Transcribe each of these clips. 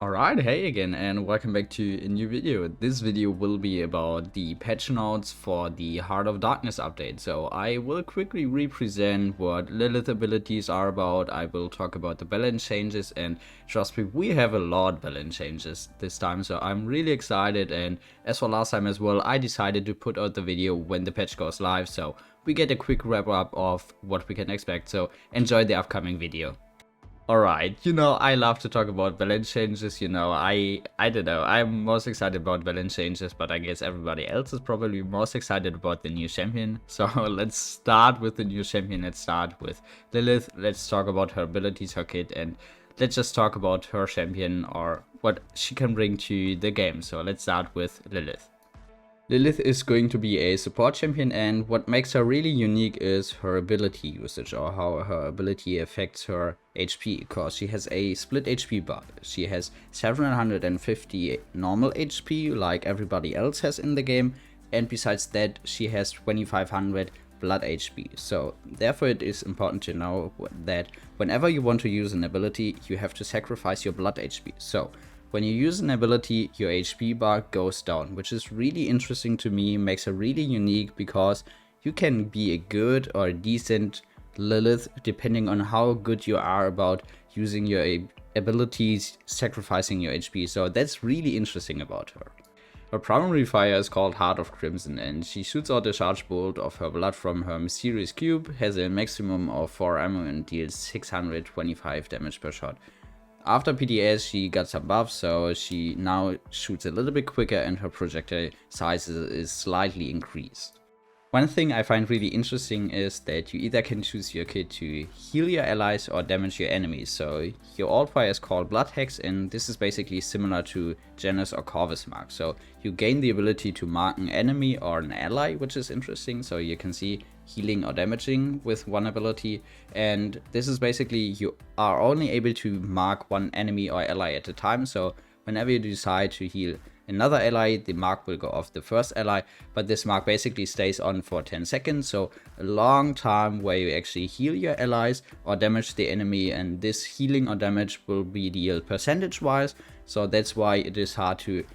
Alright, hey again and welcome back to a new video. This video will be about the patch notes for the Heart of Darkness update. So I will quickly represent what Lilith abilities are about. I will talk about the balance changes, and trust me, we have a lot of balance changes this time. So I'm really excited, and as for last time as well, I decided to put out the video when the patch goes live. So we get a quick wrap up of what we can expect. So enjoy the upcoming video. Alright, I love to talk about balance changes, I don't know, I'm most excited about balance changes, but I guess everybody else is probably most excited about the new champion. So let's start with the new champion. Let's start with Lilith. Let's talk about her abilities, her kit, and let's just talk about her champion or what she can bring to the game. So let's start with Lilith. Lilith is going to be a support champion, and what makes her really unique is her ability usage, or how her ability affects her HP, because she has a split HP bar. She has 750 normal HP like everybody else has in the game, and besides that she has 2500 blood HP. So therefore it is important to know that whenever you want to use an ability, you have to sacrifice your blood HP. So when you use an ability, your HP bar goes down, which is really interesting to me, makes her really unique, because you can be a good or a decent Lilith depending on how good you are about using your abilities, sacrificing your HP. So that's really interesting about her. Her primary fire is called Heart of Crimson, and she shoots out a charge bolt of her blood from her mysterious cube, has a maximum of 4 ammo and deals 625 damage per shot. After PTS she got some buffs, so she now shoots a little bit quicker and her projectile size is slightly increased. One thing I find really interesting is that you either can choose your kit to heal your allies or damage your enemies. So your alt fire is called Blood Hex, and this is basically similar to Janus or Corvus Mark. So you gain the ability to mark an enemy or an ally, which is interesting. So you can see healing or damaging with one ability, and this is basically you are only able to mark one enemy or ally at a time. So whenever you decide to heal another ally, the mark will go off the first ally, but this mark basically stays on for 10 seconds, so a long time where you actually heal your allies or damage the enemy, and this healing or damage will be dealt percentage wise. So that's why it is hard to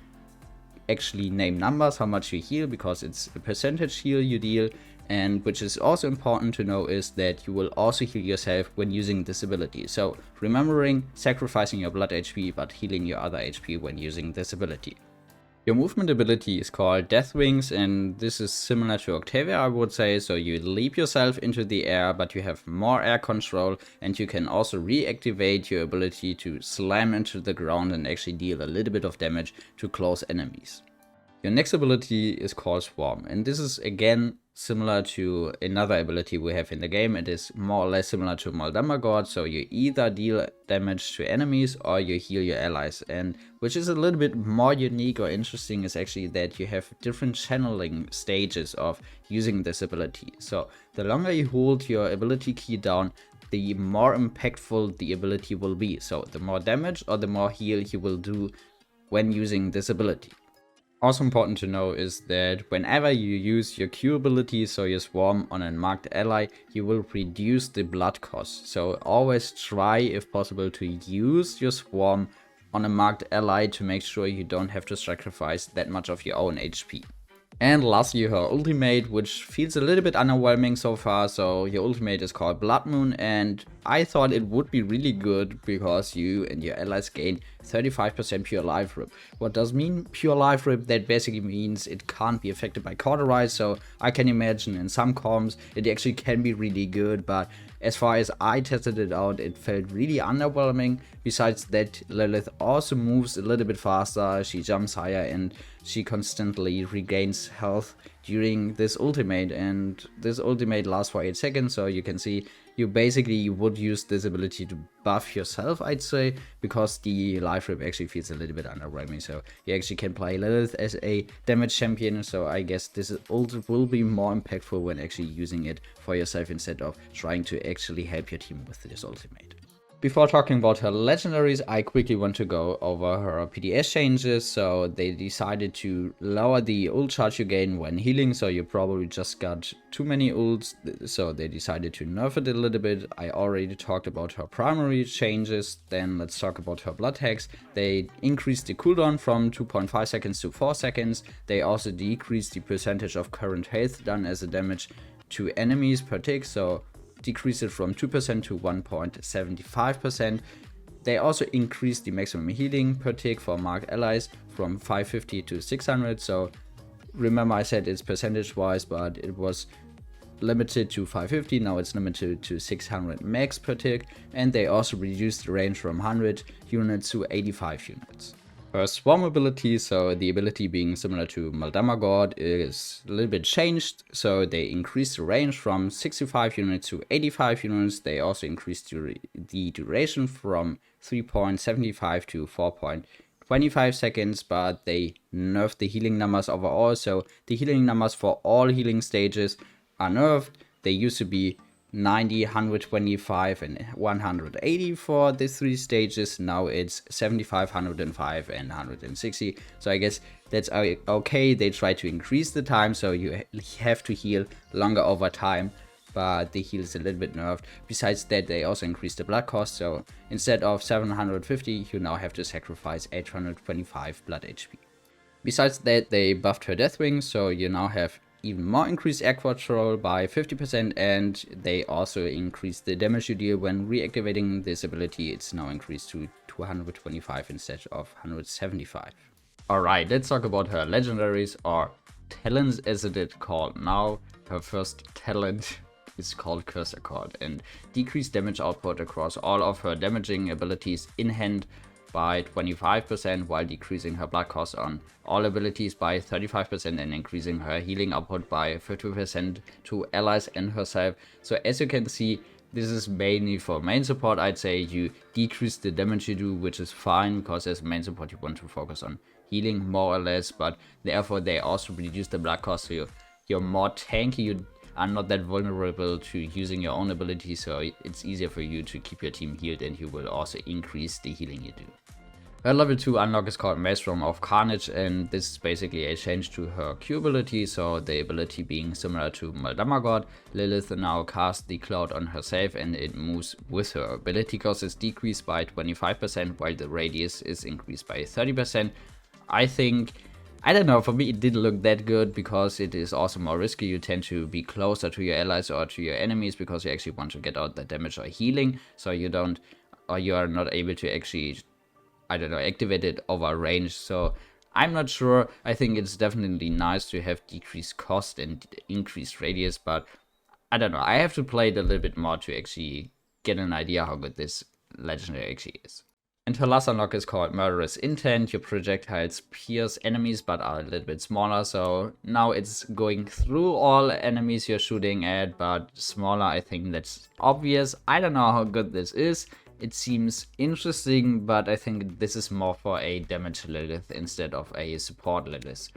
actually name numbers how much you heal, because it's a percentage heal you deal. And which is also important to know is that you will also heal yourself when using this ability. So remembering sacrificing your blood HP but healing your other HP when using this ability. Your movement ability is called Death Wings, and this is similar to Octavia, I would say. So you leap yourself into the air, but you have more air control, and you can also reactivate your ability to slam into the ground and actually deal a little bit of damage to close enemies. Your next ability is called Swarm, and this is again similar to another ability we have in the game. It is more or less similar to Moldama God, so you either deal damage to enemies or you heal your allies. And which is a little bit more unique or interesting is actually that you have different channeling stages of using this ability. So the longer you hold your ability key down, the more impactful the ability will be. So the more damage or the more heal you will do when using this ability. Also important to know is that whenever you use your Q ability, so your Swarm, on a marked ally, you will reduce the blood cost. So always try, if possible, to use your Swarm on a marked ally to make sure you don't have to sacrifice that much of your own HP. And lastly, her ultimate, which feels a little bit underwhelming so far. So your ultimate is called Blood Moon, and I thought it would be really good because you and your allies gain 35% pure life rip. What does mean pure life rip? That basically means it can't be affected by cauterize. So I can imagine in some comps it actually can be really good, but as far as I tested it out, it felt really underwhelming. Besides that, Lilith also moves a little bit faster, she jumps higher, and she constantly regains health during this ultimate, and this ultimate lasts for 8 seconds. So you can see you basically would use this ability to buff yourself, I'd say, because the life rip actually feels a little bit underwhelming. So you actually can play Lilith as a damage champion, so I guess this ult will be more impactful when actually using it for yourself instead of trying to actually help your team with this ultimate. Before talking about her legendaries, I quickly want to go over her PDS changes. So they decided to lower the ult charge you gain when healing, so you probably just got too many ults, so they decided to nerf it a little bit. I already talked about her primary changes, then let's talk about her blood hacks. They increased the cooldown from 2.5 seconds to 4 seconds. They also decreased the percentage of current health done as a damage to enemies per tick, so decrease it from 2% to 1.75%. They also increased the maximum healing per tick for marked allies from 550 to 600. So remember I said it's percentage wise, but it was limited to 550, now it's limited to 600 max per tick. And they also reduced the range from 100 units to 85 units. Her swarm ability, so the ability being similar to Maldamagord, is a little bit changed. So they increased the range from 65 units to 85 units. They also increased the duration from 3.75 to 4.25 seconds, but they nerfed the healing numbers overall. So the healing numbers for all healing stages are nerfed. They used to be 90, 125 and 180 for the 3 stages. Now it's 75, 105 and 160. So I guess that's okay. They try to increase the time, so you have to heal longer over time, but the heal is a little bit nerfed. Besides that, they also increased the blood cost, so instead of 750 you now have to sacrifice 825 blood HP. Besides that, they buffed her Deathwing, so you now have even more increased air control by 50%, and they also increased the damage you deal when reactivating this ability. It's now increased to 225 instead of 175. Alright, let's talk about her legendaries, or talents as it is called now. Her first talent is called Curse Accord, and decreased damage output across all of her damaging abilities in hand by 25%, while decreasing her blood cost on all abilities by 35% and increasing her healing output by 50% to allies and herself. So as you can see, this is mainly for main support. I'd say you decrease the damage you do, which is fine, because as main support you want to focus on healing more or less, but therefore they also reduce the blood cost, so you're more tanky, you are not that vulnerable to using your own ability, so it's easier for you to keep your team healed, and you will also increase the healing you do. Her level 2 unlock is called Maelstrom of Carnage, and this is basically a change to her Q ability, so the ability being similar to Maldamagord. Lilith now casts the cloud on herself and it moves with her. Ability cost is decreased by 25%, while the radius is increased by 30%. I don't know, for me it didn't look that good, because it is also more risky. You tend to be closer to your allies or to your enemies because you actually want to get out the damage or healing, so you are not able to actually, I don't know, activate it over range. So I'm not sure. I think it's definitely nice to have decreased cost and increased radius, but I don't know. I have to play it a little bit more to actually get an idea how good this legendary actually is. And her last unlock is called Murderous Intent. Your projectiles pierce enemies but are a little bit smaller, so now it's going through all enemies you're shooting at, but smaller. I think that's obvious. I don't know how good this is. It seems interesting, but I think this is more for a damage Lilith instead of a support Lilith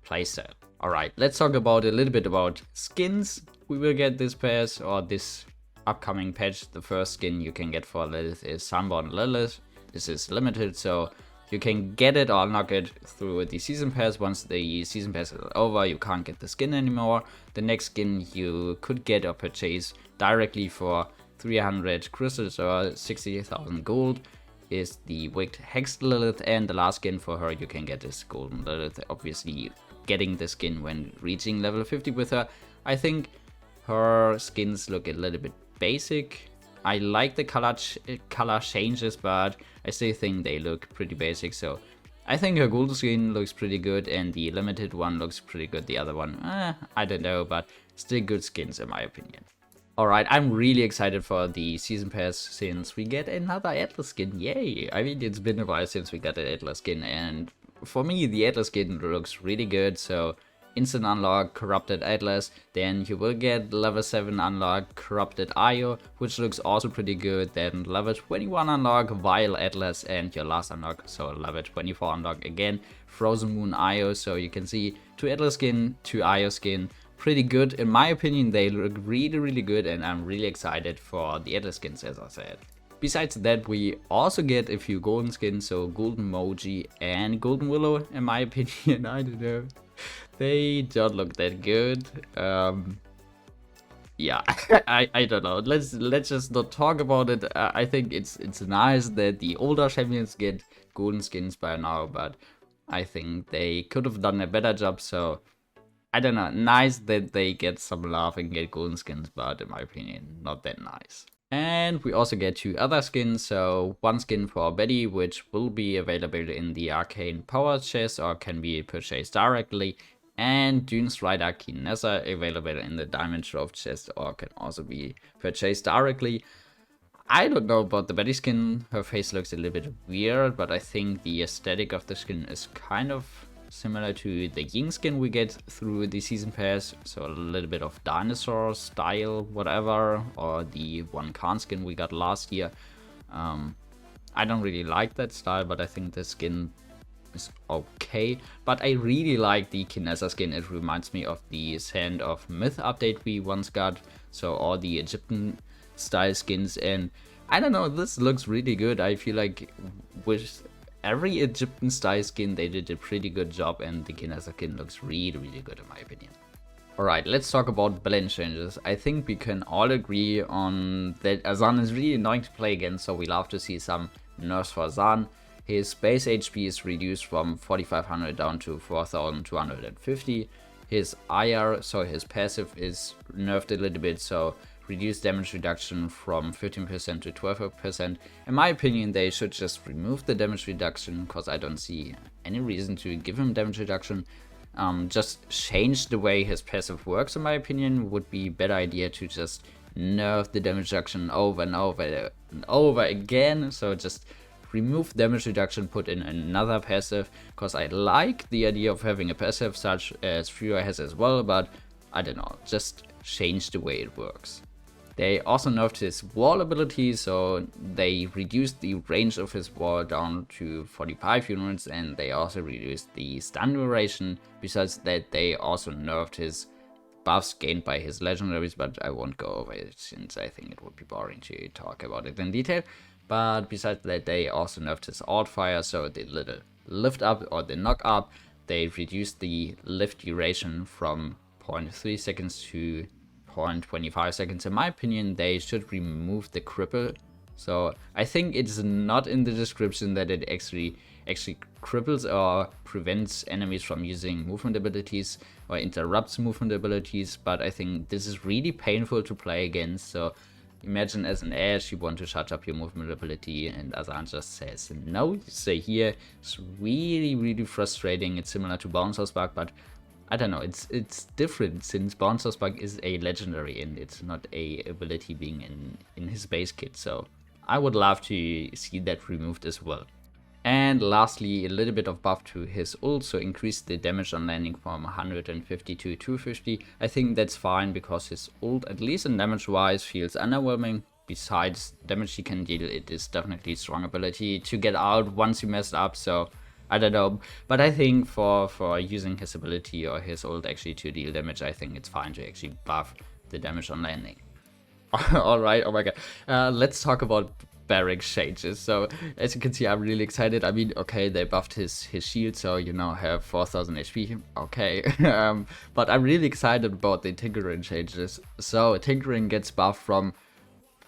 playstyle. Alright, let's talk about a little bit about skins. We will get this patch, or this upcoming patch. The first skin you can get for Lilith is Sunborn Lilith. This is limited, so you can get it or unlock it through the season pass. Once the season pass is over, you can't get the skin anymore. The next skin you could get or purchase directly for 300 crystals or 60,000 gold is the Wicked Hexed Lilith, and the last skin for her you can get is Golden Lilith. Obviously getting the skin when reaching level 50 with her. I think her skins look a little bit basic. I like the color changes, but I still think they look pretty basic. So I think her gold skin looks pretty good, and the limited one looks pretty good. The other one, I don't know, but still good skins in my opinion. Alright, I'm really excited for the season pass since we get another Atlas skin. Yay! I mean, it's been a while since we got an Atlas skin, and for me the Atlas skin looks really good. So instant unlock Corrupted Atlas, then you will get level 7 unlock Corrupted Io, which looks also pretty good. Then level 21 unlock Vile Atlas, and your last unlock, so level 24 unlock again Frozen Moon Io. So you can see 2 Atlas skin, 2 Io skin, pretty good in my opinion. They look really good, and I'm really excited for the Atlas skins, as I said. Besides that, we also get a few golden skins, so golden emoji and golden willow, in my opinion. I don't know, they don't look that good. Yeah, I don't know. Let's just not talk about it. I think it's nice that the older champions get golden skins by now, but I think they could have done a better job. So I don't know. Nice that they get some love and get golden skins, but in my opinion, not that nice. And we also get 2 other skins. So one skin for Betty, which will be available in the Arcane Power chest or can be purchased directly. And Dune's Rider Kinessa available in the Diamond Trove chest or can also be purchased directly. I don't know about the Betty skin. Her face looks a little bit weird, but I think the aesthetic of the skin is kind of similar to the Ying skin we get through the season pass. So a little bit of dinosaur style, whatever, or the One Khan skin we got last year. I don't really like that style, but I think the skin is okay. But I really like the Kinessa skin. It reminds me of the Sand of Myth update we once got. So all the Egyptian style skins, and I don't know, this looks really good. I feel like with every Egyptian style skin they did a pretty good job, and the Kinessa skin looks really good in my opinion. Alright, let's talk about balance changes. I think we can all agree on that Azan is really annoying to play against, so we love to see some nerfs for Azan. His base HP is reduced from 4500 down to 4250. His IR, so his passive, is nerfed a little bit, so reduced damage reduction from 15% to 12%. In my opinion, they should just remove the damage reduction, because I don't see any reason to give him damage reduction. Just change the way his passive works, in my opinion, would be a better idea to just nerf the damage reduction over and over again. So just remove damage reduction, put in another passive, because I like the idea of having a passive such as Fury has as well, but I don't know, just change the way it works. They also nerfed his wall ability, so they reduced the range of his wall down to 45 units, and they also reduced the stun duration. Besides that, they also nerfed his buffs gained by his legendaries, but I won't go over it since I think it would be boring to talk about it in detail. But besides that, they also nerfed his alt fire, so the little lift up or the knock up, they reduced the lift duration from 0.3 seconds to 0.25 seconds. In my opinion, they should remove the cripple. So I think it's not in the description that it actually cripples or prevents enemies from using movement abilities or interrupts movement abilities, but I think this is really painful to play against. So imagine as an Ashe, you want to charge up your movement ability and Azan just says no, you stay here. It's really frustrating. It's similar to Bouncer's Bug, but I don't know, it's different since Bouncer's Bug is a legendary and it's not a ability being in his base kit. So I would love to see that removed as well. And lastly, a little bit of buff to his ult, so increase the damage on landing from 150 to 250. I think that's fine because his ult, at least in damage wise, feels underwhelming. Besides damage he can deal, it is definitely strong ability to get out once you messed up, so I don't know. But I think for using his ability or his ult actually to deal damage, I think it's fine to actually buff the damage on landing. Alright, oh my god. Let's talk about barrack changes. So as you can see, I'm really excited. I mean, okay, they buffed his shield, so you now have 4000 HP. Okay, but I'm really excited about the Tinkering changes. So Tinkering gets buffed from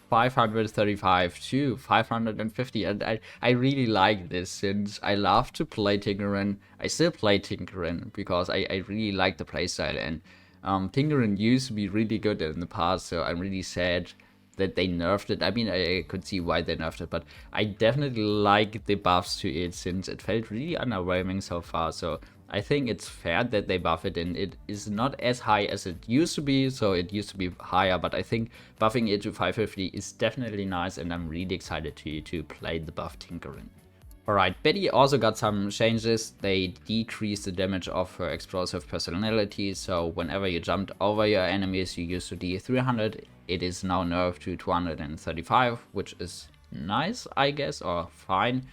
535 to 550, and I really like this since I love to play Tinkering. I still play Tinkering because I really like the playstyle, and Tinkering used to be really good in the past, so I'm really sad that they nerfed it. I mean, I could see why they nerfed it, but I definitely like the buffs to it since it felt really underwhelming so far. So I think it's fair that they buff it, and it is not as high as it used to be. So it used to be higher, but I think buffing it to 550 is definitely nice, and I'm really excited to play the buff Tinkering. Alright, Betty also got some changes. They decreased the damage of her explosive personality, so whenever you jumped over your enemies you used to do 300, it is now nerfed to 235, which is nice, I guess, or fine.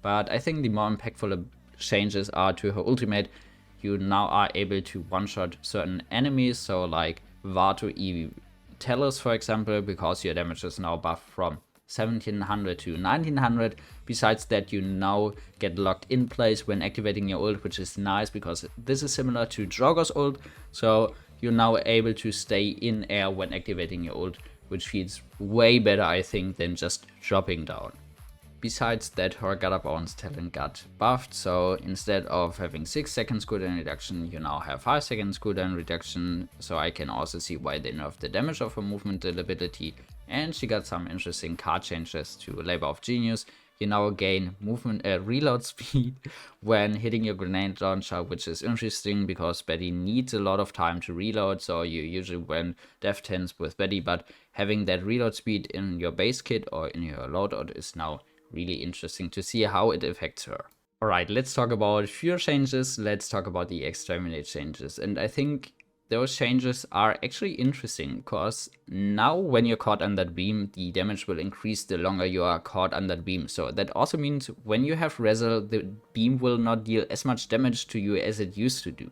But I think the more impactful changes are to her ultimate. You now are able to one-shot certain enemies, so like Vato E Tellus, for example, because your damage is now buffed from 1700 to 1900. Besides that, you now get locked in place when activating your ult, which is nice because this is similar to Drogo's ult. So you're now able to stay in air when activating your ult, which feels way better, I think, than just dropping down. Besides that, her Gadabounce talent got buffed, so instead of having 6 seconds cooldown reduction, you now have 5 seconds cooldown reduction, so I can also see why they nerfed the damage of her movement ability. And she got some interesting card changes to Labor of Genius. You now gain movement reload speed when hitting your grenade launcher, which is interesting because Betty needs a lot of time to reload, so you usually win Death 10s with Betty, but having that reload speed in your base kit or in your loadout is now really interesting to see how it affects her. Alright, let's talk about fewer changes, let's talk about the exterminate changes, and I think those changes are actually interesting because now when you're caught under the beam, the damage will increase the longer you are caught under the beam. So that also means when you have Wrestle, the beam will not deal as much damage to you as it used to do.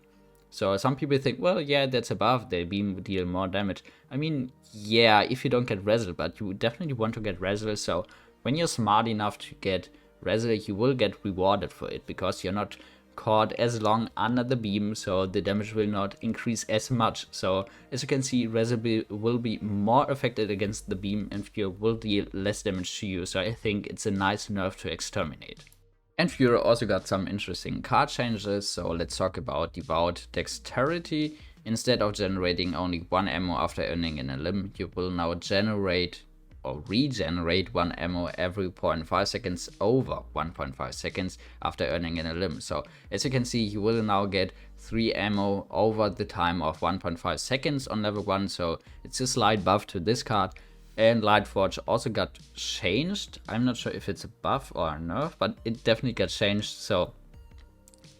So some people think, well, yeah, that's above, the beam will deal more damage. I mean, yeah, if you don't get Wrestle, but you definitely want to get Wrestle, so when you're smart enough to get Wrestle, you will get rewarded for it because you're not caught as long under the beam, so the damage will not increase as much. So as you can see, Wrestle will be more affected against the beam and Fury will deal less damage to you, so I think it's a nice nerf to exterminate. And Fury also got some interesting card changes, so let's talk about Devout Dexterity. Instead of generating only 1 ammo after earning in a limb, you will now generate or regenerate 1 ammo every 0.5 seconds over 1.5 seconds after earning in a limb. So as you can see, you will now get 3 ammo over the time of 1.5 seconds on level 1, so it's a slight buff to this card. And Lightforge also got changed. I'm not sure if it's a buff or a nerf, but it definitely got changed. So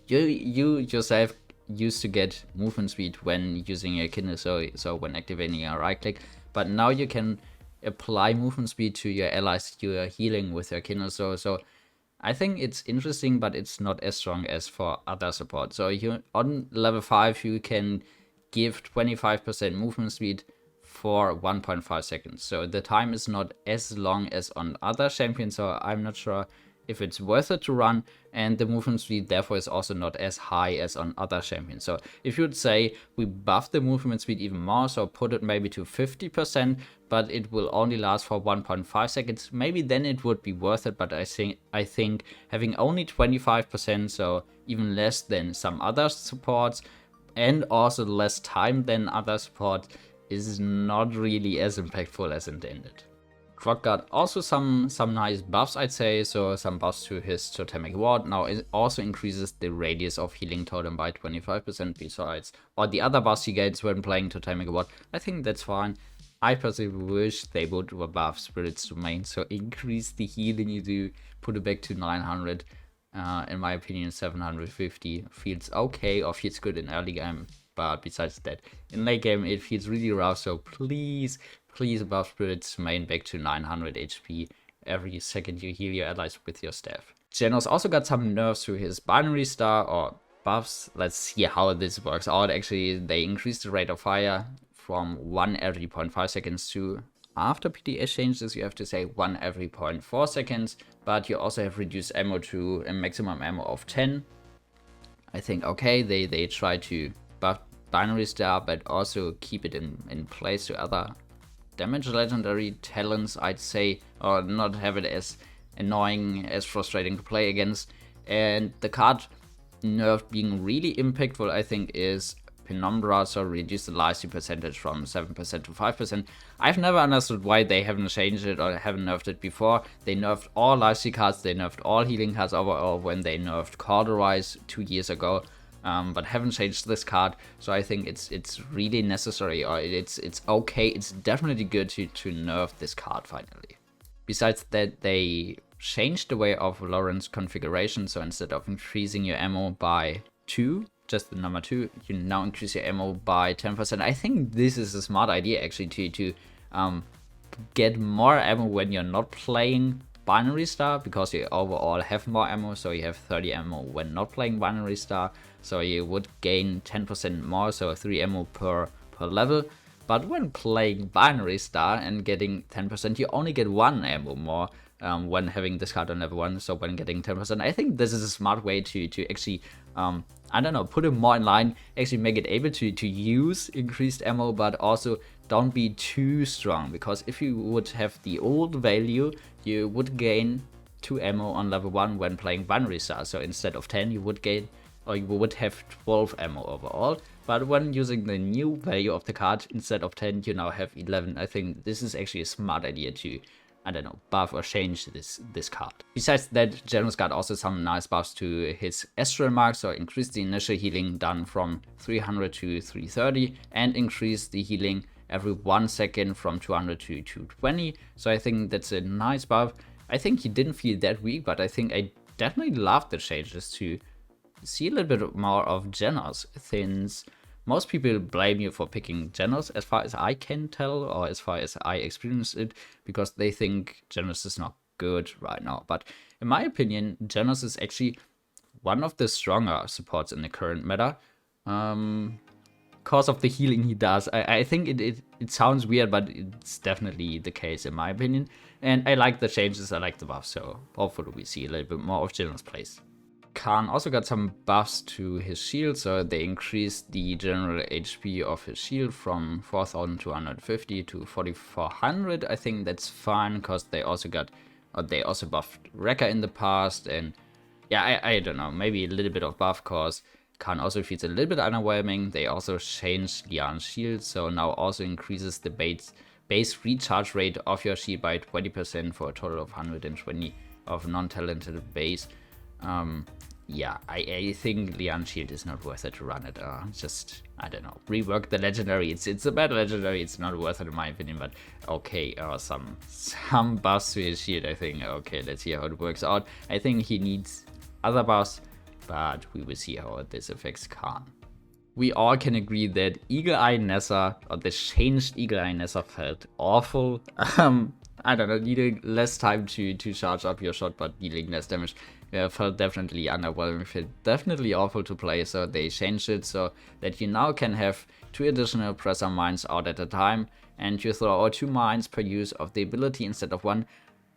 you yourself used to get movement speed when using your kidney, so when activating your right click, but now you can apply movement speed to your allies you are healing with your kidney. So I think it's interesting, but it's not as strong as for other support. So you on level 5 you can give 25% movement speed for 1.5 seconds. So the time is not as long as on other champions, so I'm not sure if it's worth it to run, and the movement speed therefore is also not as high as on other champions. So if you would say we buff the movement speed even more, so put it maybe to 50%, but it will only last for 1.5 seconds, maybe then it would be worth it. But I think having only 25%, so even less than some other supports, and also less time than other supports, is not really as impactful as intended. Croc got also some nice buffs, I'd say, so some buffs to his totemic ward. Now it also increases the radius of healing totem by 25% besides, or the other buffs he gets when playing totemic ward. I think that's fine. I personally wish they would buff Spirit's Domain, so increase the healing you do, put it back to 900. In my opinion, 750 feels okay or feels good in early game, but besides that, in late game it feels really rough, so please buff Spirit's Domain back to 900 HP every second you heal your allies with your staff. Genos also got some nerfs to his binary star or buffs. Let's see how this works out. Actually, they increased the rate of fire from 1 every 0.5 seconds to, after PTS changes, you have to say 1 every 0.4 seconds, but you also have reduced ammo to a maximum ammo of 10. I think, okay, they try to buff binary star, but also keep it in place to other damage legendary talents, I'd say, or not have it as annoying, as frustrating to play against. And the card nerf being really impactful, I think, is Penumbra, so reduce the lifesteal percentage from 7% to 5%. I've never understood why they haven't changed it or haven't nerfed it before. They nerfed all lifesteal cards, they nerfed all healing cards overall when they nerfed Cauterize 2 years ago. But haven't changed this card, so I think it's really necessary, or it's okay, it's definitely good to nerf this card finally. Besides that, they changed the way of Lauren's configuration, so instead of increasing your ammo by 2, just the number 2, you now increase your ammo by 10%. I think this is a smart idea actually to get more ammo when you're not playing binary star, because you overall have more ammo, so you have 30 ammo when not playing binary star, so you would gain 10% more, so 3 ammo per level. but when playing Binary Star and getting 10%, you only get 1 ammo more when having this card on level 1. So when getting 10%, I think this is a smart way to actually, I don't know, put it more in line, actually make it able to use increased ammo, but also don't be too strong, because if you would have the old value, you would gain 2 ammo on level 1 when playing Binary Star. So instead of 10, you would gain, or you would have 12 ammo overall. But when using the new value of the card, instead of 10, you now have 11. I think this is actually a smart idea to, I don't know, buff or change this card. Besides that, Generous got also some nice buffs to his Astral Mark, so increase the initial healing done from 300 to 330, and increase the healing every 1 second from 200 to 220. So I think that's a nice buff. I think he didn't feel that weak, but I think I definitely love the changes to see a little bit more of Generous, since most people blame you for picking Generous, as far as I can tell, or as far as I experienced it, because they think Generous is not good right now. But in my opinion, Generous is actually one of the stronger supports in the current meta, because of the healing he does. I think it sounds weird, but it's definitely the case in my opinion. And I like the changes, I like the buffs, so hopefully we see a little bit more of Generous plays. Khan also got some buffs to his shield, so they increased the general HP of his shield from 4250 to 4400. I think that's fine, because they also got, or they also buffed Wrecker in the past, and yeah, I don't know, maybe a little bit of buff, cause Khan also feels a little bit underwhelming. They also changed Lian's shield, so now also increases the base recharge rate of your shield by 20% for a total of 120 of non-talented base. Yeah, I think Lian's shield is not worth it to run it. Just, I don't know, rework the legendary. It's a bad legendary, it's not worth it in my opinion, but okay, some buffs to his shield, I think. Okay, let's see how it works out. I think he needs other buffs, but we will see how this affects Khan. We all can agree that Eagle Eye Nessa, or the changed Eagle Eye Nessa, felt awful. I don't know, needing less time to charge up your shot, but dealing less damage. Felt definitely underwhelming, felt definitely awful to play, so they changed it so that you now can have 2 additional pressure mines out at a time, and you throw out 2 mines per use of the ability instead of 1.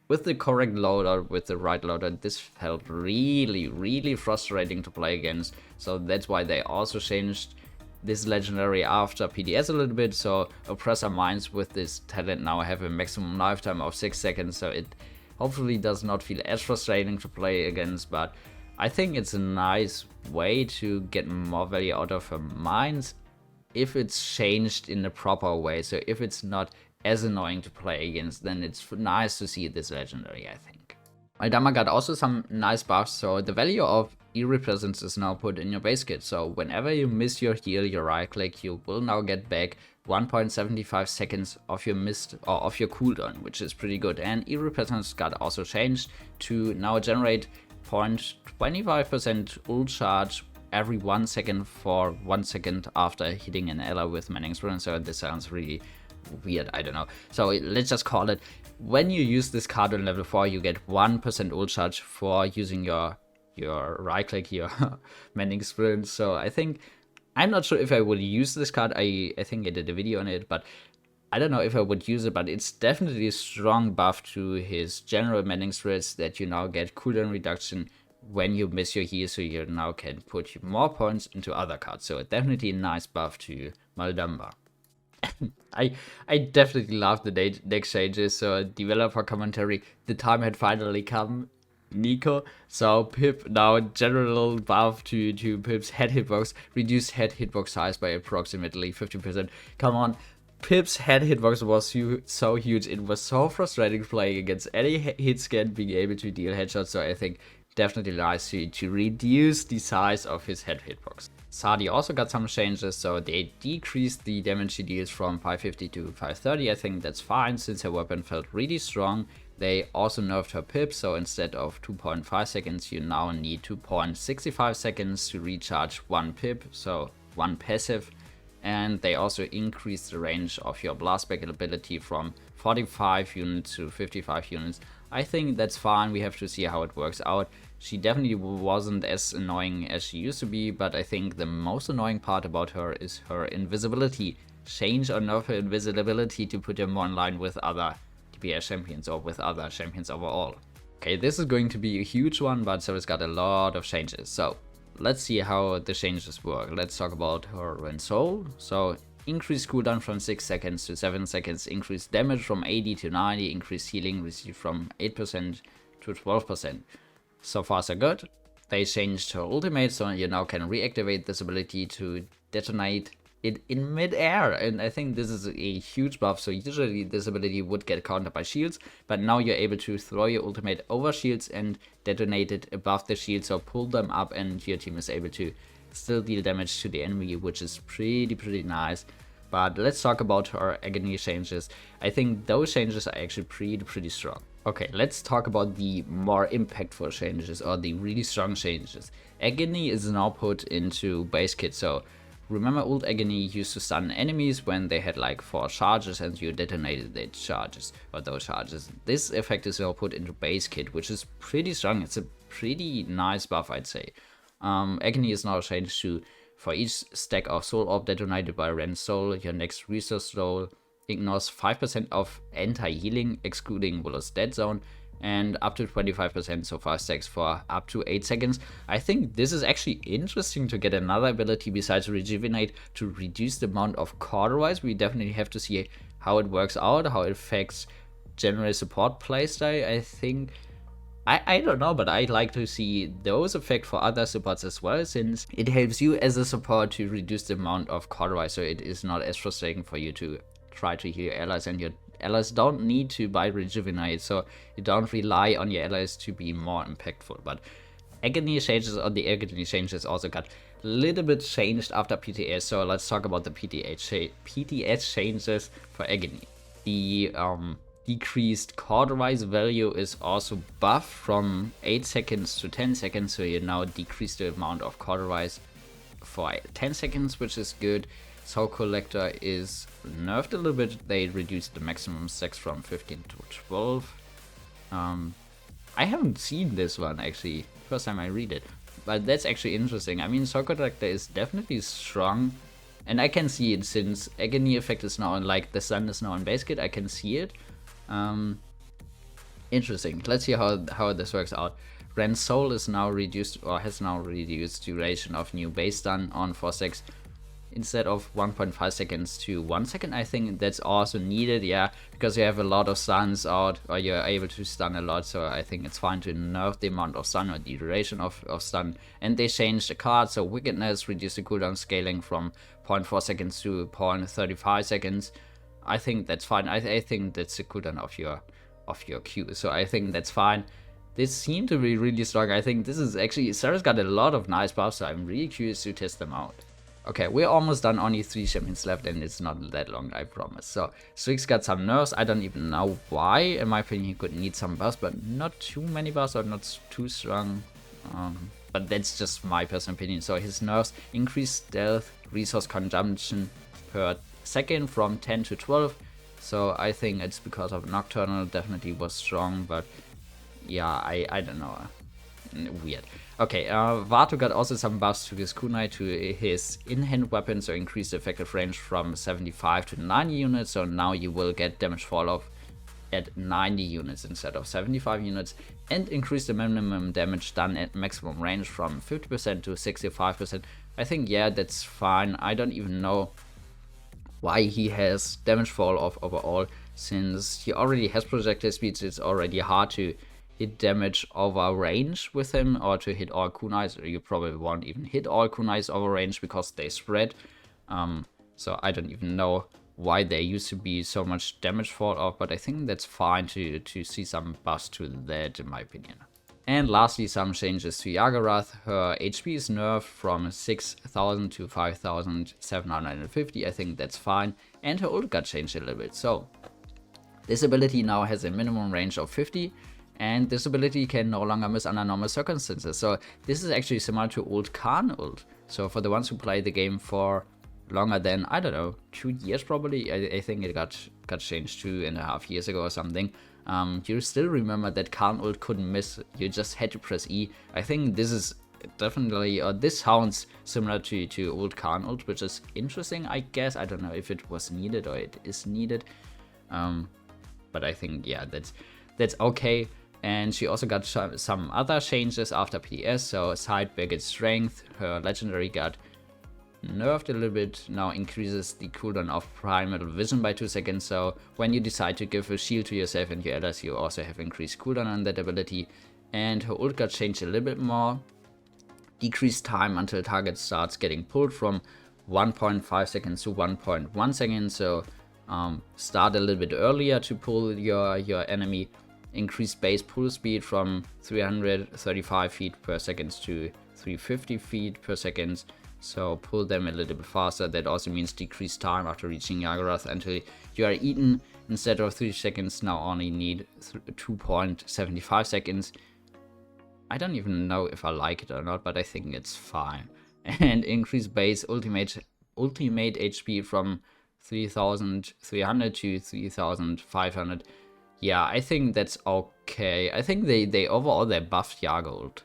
With the correct loadout, with the right loadout, this felt really frustrating to play against, so that's why they also changed this legendary after PDS a little bit, so oppressor mines with this talent now have a maximum lifetime of 6 seconds, so it hopefully does not feel as frustrating to play against. But I think it's a nice way to get more value out of her mines if it's changed in the proper way. So if it's not as annoying to play against, then it's nice to see this legendary, I think. Aidama got also some nice buffs, so the value of Eerie Presence is now put in your base kit, so whenever you miss your heal, your right click, you will now get back 1.75 seconds of your missed, or of your cooldown, which is pretty good. And Eerie Presence got also changed to now generate 0.25% ult charge every 1 second for 1 second after hitting an ally with Manning Sprint. So this sounds really weird, I don't know. So let's just call it, when you use this card on level 4, you get 1% ult charge for using your right click, your Mending Sprint. So I think, I'm not sure if I would use this card. I think I did a video on it, but I don't know if I would use it, but it's definitely a strong buff to his general Mending Sprints that you now get cooldown reduction when you miss your heal, so you now can put more points into other cards. So definitely a nice buff to Maldamba. I definitely love the deck changes, so developer commentary, the time had finally come, Nico. So Pip now general buff to Pip's head hitbox, reduced head hitbox size by approximately 50%. Come on, Pip's head hitbox was so huge, it was so frustrating playing against any hit scan being able to deal headshots, so I think definitely nice to reduce the size of his head hitbox. Sadi also got some changes, so they decreased the damage he deals from 550 to 530. I think that's fine since her weapon felt really strong. They also nerfed her pip, so instead of 2.5 seconds, you now need 2.65 seconds to recharge 1 pip, so 1 passive. And they also increased the range of your blastback ability from 45 units to 55 units. I think that's fine, we have to see how it works out. She definitely wasn't as annoying as she used to be, but I think the most annoying part about her is her invisibility. Change or nerf her invisibility to put her more in line with other DPS champions or with other champions overall. Okay, this is going to be a huge one, but so it's got a lot of changes. So let's see how the changes work. Let's talk about her Soul. So increased cooldown from 6 seconds to 7 seconds, increased damage from 80 to 90, increased healing received from 8% to 12%. So far so good. They changed her ultimate, so you now can reactivate this ability to detonate it in mid-air, and I think this is a huge buff. So usually this ability would get countered by shields, but now you're able to throw your ultimate over shields and detonate it above the shields, or pull them up, and your team is able to still deal damage to the enemy, which is pretty nice. But let's talk about her agony changes. I think those changes are actually pretty strong. Okay, let's talk about the more impactful changes, or the really strong changes. Agony is now put into base kit. So remember, old Agony used to stun enemies when they had like 4 charges and you detonated their charges, or those charges. This effect is now put into base kit, which is pretty strong. It's a pretty nice buff, I'd say. Agony is now changed to, for each stack of soul orb detonated by Ren's soul, your next resource roll ignores 5% of anti-healing, excluding Willow's dead zone, and up to 25%, so 5 stacks for up to 8 seconds. I think this is actually interesting to get another ability besides Rejuvenate to reduce the amount of cauterize. We definitely have to see how it works out, how it affects general support playstyle. I think, I don't know, but I'd like to see those effects for other supports as well, since it helps you as a support to reduce the amount of cauterize, so it is not as frustrating for you to try to heal your allies, and your allies don't need to buy Rejuvenate, so you don't rely on your allies to be more impactful. But Agony changes, or the Agony changes, also got a little bit changed after PTS, so let's talk about the PTS changes for Agony. The decreased cauterize value is also buffed from 8 seconds to 10 seconds, so you now decrease the amount of cauterize for 10 seconds, which is good. Soul Collector is nerfed a little bit. They reduced the maximum stacks from 15 to 12. I haven't seen this one actually, first time I read it, but that's actually interesting. I mean, Soul Collector is definitely strong, and I can see it since Agony effect is now, like the sun is now in base kit, I can see it. Interesting. Let's see how this works out. Ren's soul is now reduced, or has now reduced duration of new base stun on 4 stacks instead of 1.5 seconds to 1 second. I think that's also needed, yeah, because you have a lot of stuns out, or you're able to stun a lot, so I think it's fine to nerf the amount of stun, or the duration of stun. And they changed the card, so Wickedness reduced the cooldown scaling from 0.4 seconds to 0.35 seconds. I think that's fine. I think that's the cooldown of your Q, so I think that's fine. This seemed to be really strong. I think this is actually, Sarah's got a lot of nice buffs, so I'm really curious to test them out. Okay, we're almost done, only 3 champions left, and it's not that long, I promise. So Strix got some nerfs. I don't even know why. In my opinion, he could need some buffs, but not too many buffs, or not too strong. But that's just my personal opinion. So his nerfs: increased stealth, resource consumption per second from 10 to 12. So I think it's because of Nocturnal, definitely was strong, but yeah, I don't know. Weird. Okay, Vato got also some buffs to his kunai, to his in-hand weapon, so increased the effective range from 75 to 90 units, so now you will get damage fall off at 90 units instead of 75 units, and increase the minimum damage done at maximum range from 50% to 65%. I think, yeah, that's fine. I don't even know why he has damage fall off overall, since he already has projectile speed, so it's already hard to hit damage over range with him, or to hit all kunais, or you probably won't even hit all kunais over range because they spread. So I don't even know why there used to be so much damage fall off, but I think that's fine to see some buffs to that, in my opinion. And lastly, some changes to Yagarath. Her HP is nerfed from 6,000 to 5,750. I think that's fine. And her ult got changed a little bit. So this ability now has a minimum range of 50. And this ability can no longer miss under normal circumstances. So this is actually similar to old Khan ult. So for the ones who play the game for longer than, I don't know, 2 years probably. I think it got changed 2.5 years ago or something. You still remember that Khan ult couldn't miss, you just had to press E. I think this is definitely, or this sounds similar to old Khan ult, which is interesting, I guess. I don't know if it was needed or it is needed. But I think, yeah, that's okay. And she also got some other changes after PDS, so side Beckett strength, her legendary got nerfed a little bit, now increases the cooldown of primal vision by 2 seconds, so when you decide to give a shield to yourself and your allies, you also have increased cooldown on that ability. And her ult got changed a little bit more, decreased time until target starts getting pulled from 1.5 seconds to 1.1 seconds, so start a little bit earlier to pull your enemy, increased base pull speed from 335 feet per second to 350 feet per second, so pull them a little bit faster. That also means decreased time after reaching Yagurath until you are eaten. Instead of 3 seconds, now only need 2.75 seconds. I don't even know if I like it or not, but I think it's fine. And increase base ultimate HP from 3,300 to 3,500. Yeah, I think that's okay. I think they overall they buffed Yago ult.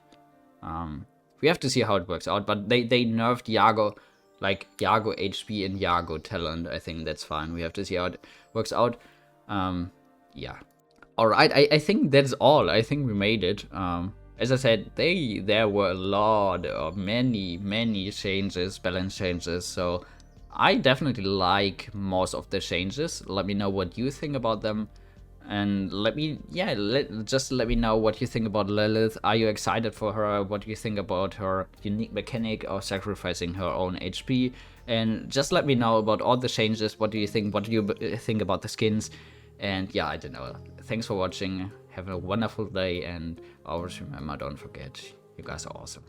We have to see how it works out, but they nerfed Yago, like Yago HP and Yago talent. I think that's fine. We have to see how it works out. Yeah. Alright, I think that's all. I think we made it. As I said, there were a lot of many changes, balance changes, so I definitely like most of the changes. Let me know what you think about them. And just let me know what you think about Lilith. Are you excited for her? What do you think about her unique mechanic of sacrificing her own HP? And just let me know about all the changes. What do you think? What do you think about the skins? And yeah, I don't know. Thanks for watching. Have a wonderful day, and always remember, don't forget, you guys are awesome.